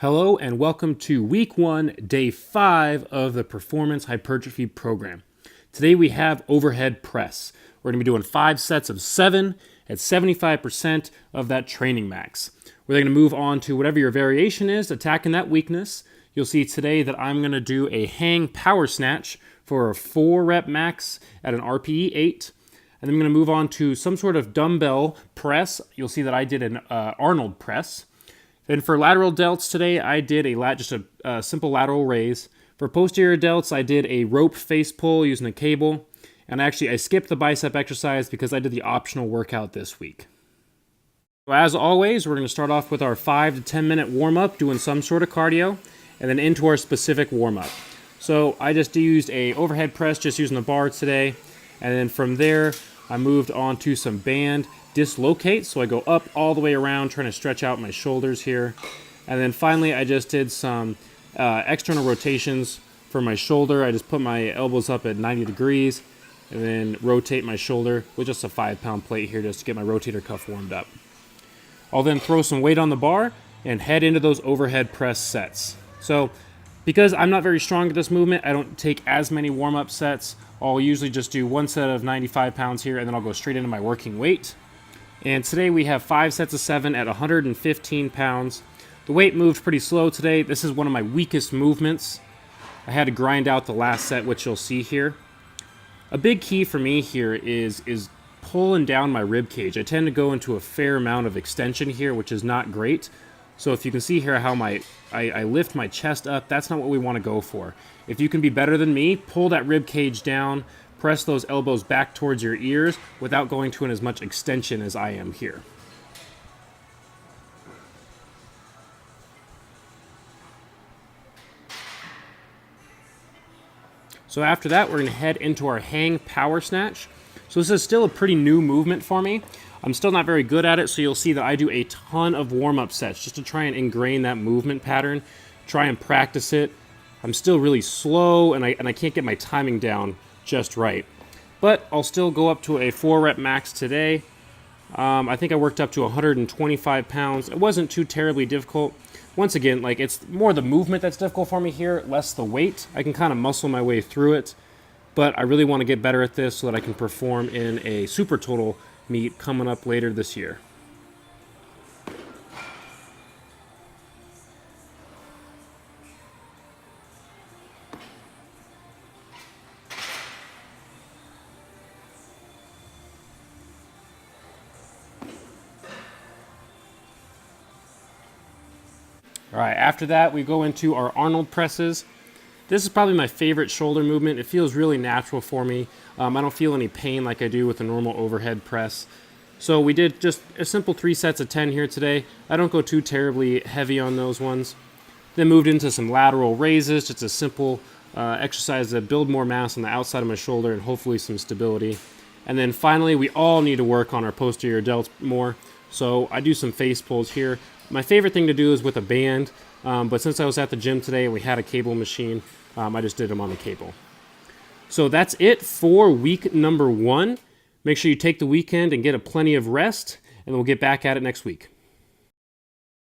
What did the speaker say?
Hello and welcome to week 1, day 5 of the Performance Hypertrophy program. Today we have overhead press. We're going to be doing 5 sets of 7 at 75% of that training max. We're going to move on to whatever your variation is, attacking that weakness. You'll see today that I'm going to do a hang power snatch for a 4 rep max at an RPE 8. And then I'm going to move on to some sort of dumbbell press. You'll see that I did an Arnold Press. Then for lateral delts today, I did just a simple lateral raise. For posterior delts, I did a rope face pull using a cable. And actually, I skipped the bicep exercise because I did the optional workout this week. So as always, we're going to start off with our 5 to 10 minute warm-up, doing some sort of cardio, and then into our specific warm-up. So I just used a overhead press, just using the bar today. And then from there, I moved on to some band dislocate, so I go up all the way around trying to stretch out my shoulders here. And then finally I just did some external rotations for my shoulder. I just put my elbows up at 90 degrees and then rotate my shoulder with just a 5-pound plate here just to get my rotator cuff warmed up. I'll then throw some weight on the bar and head into those overhead press sets. So because I'm not very strong at this movement, I don't take as many warm-up sets. I'll usually just do one set of 95 pounds here and then I'll go straight into my working weight. And today we have 5 sets of 7 at 115 pounds. The weight moved pretty slow today. This is one of my weakest movements. I had to grind out the last set, which you'll see here. A big key for me here is pulling down my rib cage. I tend to go into a fair amount of extension here, which is not great. So if you can see here how I lift my chest up, that's not what we want to go for. If you can be better than me, pull that rib cage down, press those elbows back towards your ears without going to as much extension as I am here. So after that, we're going to head into our hang power snatch. So this is still a pretty new movement for me. I'm still not very good at it, so you'll see that I do a ton of warm-up sets just to try and ingrain that movement pattern, try and practice it. I'm still really slow, and I can't get my timing down just right. But I'll still go up to a 4 rep max today. I think I worked up to 125 pounds. It wasn't too terribly difficult. Once again, it's more the movement that's difficult for me here, less the weight. I can kind of muscle my way through it. But I really want to get better at this so that I can perform in a super total meet coming up later this year. All right, after that, we go into our Arnold presses. This is probably my favorite shoulder movement. It feels really natural for me. I don't feel any pain like I do with a normal overhead press. So we did just a simple 3 sets of 10 here today. I don't go too terribly heavy on those ones. Then moved into some lateral raises, just a simple exercise to build more mass on the outside of my shoulder and hopefully some stability. And then finally, we all need to work on our posterior delts more. So I do some face pulls here. My favorite thing to do is with a band, but since I was at the gym today and we had a cable machine, I just did them on the cable. So that's it for week number 1. Make sure you take the weekend and get plenty of rest, and we'll get back at it next week.